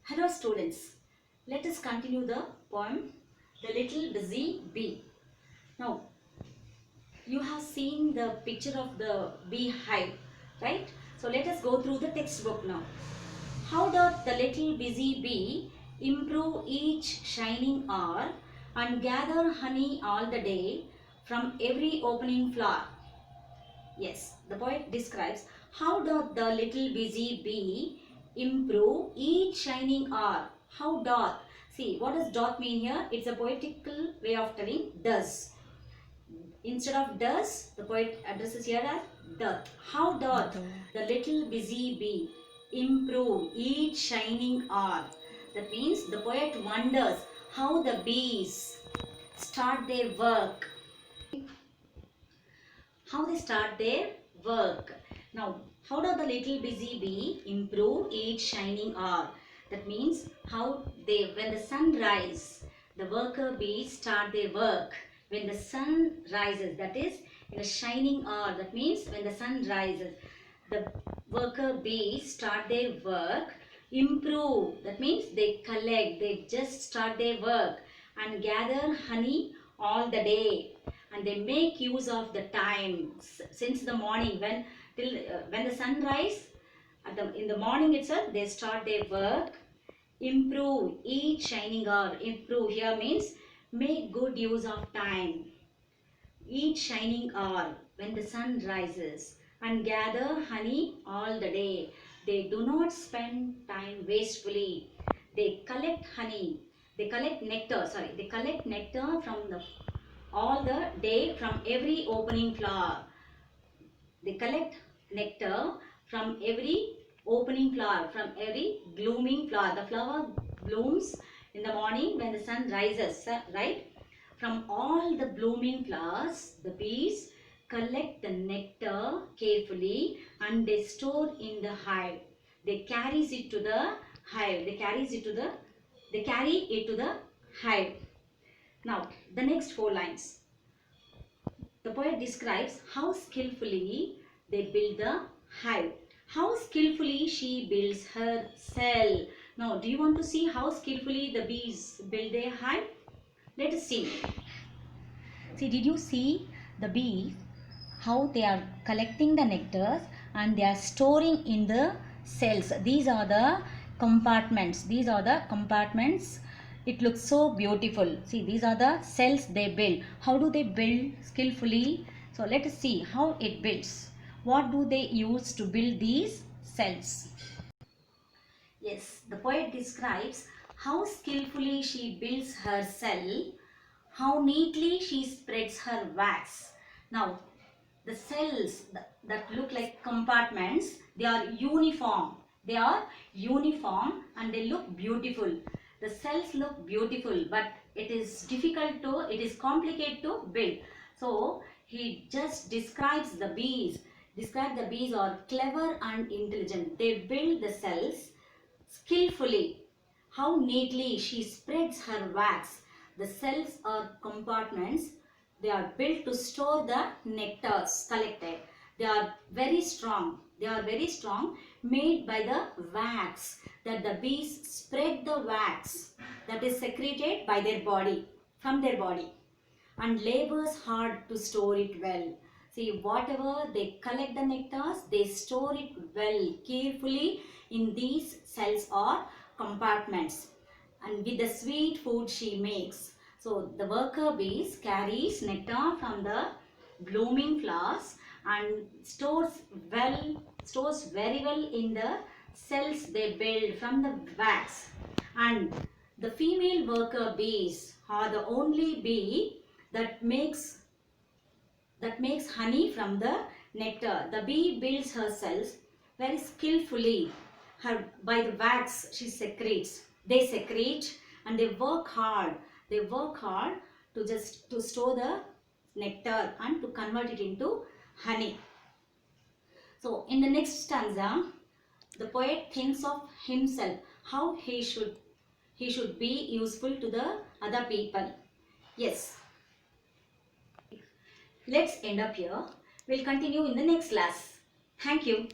Hello students, let us continue the poem The Little Busy Bee. Now, you have seen the picture of the beehive, right? So let us go through the textbook now. How doth the little busy bee improve each shining hour and gather honey all the day from every opening flower? Yes, the poet describes how doth the little busy bee improve each shining hour. How doth? See, what does doth mean here? It's a poetical way of telling does. Instead of does, the poet addresses here as doth. How doth the little busy bee improve each shining hour? That means the poet wonders how the bees start their work. How they start their work. Now, how does the little busy bee improve each shining hour? That means how they, when the sun rises, the worker bees start their work. When the sun rises, that is in a shining hour, that means when the sun rises, the worker bees start their work. Improve, that means they collect, they just start their work and gather honey all the day, and they make use of the time since the morning when till when the sun rise in the morning itself they start their work. Improve each shining hour. Improve here means make good use of time. Each shining hour when the sun rises and gather honey all the day. They do not spend time wastefully. They collect honey. They collect nectar. Sorry, they collect nectar from the all the day from every opening flower. They collect nectar from every opening flower, from every blooming flower. The flower blooms in the morning when the sun rises, right? From all the blooming flowers, the bees collect the nectar carefully and they store in the hive. They carries it to the hive. They carry it to the hive. Now, the next four lines. The poet describes how skillfully they build the hive. How skillfully she builds her cell. Now, do you want to see how skillfully the bees build their hive? Let us see. See, did you see the bees? How they are collecting the nectars and they are storing in the cells. These are the compartments. These are the compartments. It looks so beautiful. See, these are the cells they build. How do they build skillfully? So let us see how it builds. What do they use to build these cells? Yes, the poet describes how skillfully she builds her cell, how neatly she spreads her wax. Now, the cells that look like compartments, they are uniform. They are uniform and they look beautiful. The cells look beautiful, but it is complicated to build. So, he just describes the bees. The bees are clever and intelligent. They build the cells skillfully. How neatly she spreads her wax. The cells are compartments. They are built to store the nectars collected. They are very strong. They are very strong, made by the wax, that the bees spread the wax that is secreted by their body, from their body, and labors hard to store it well. See, whatever they collect the nectars, they store it well, carefully in these cells or compartments, and with the sweet food she makes. So the worker bees carries nectar from the blooming flowers and stores very well in the cells they build from the wax. And the female worker bees are the only bee that makes honey from the nectar. The bee builds her cells very skillfully. By the wax she secretes. They secrete and they work hard. They work hard to store the nectar and to convert it into honey. So in the next stanza, the poet thinks of himself, how he should be useful to the other people. Yes. Let's end up here. We'll continue in the next class. Thank you.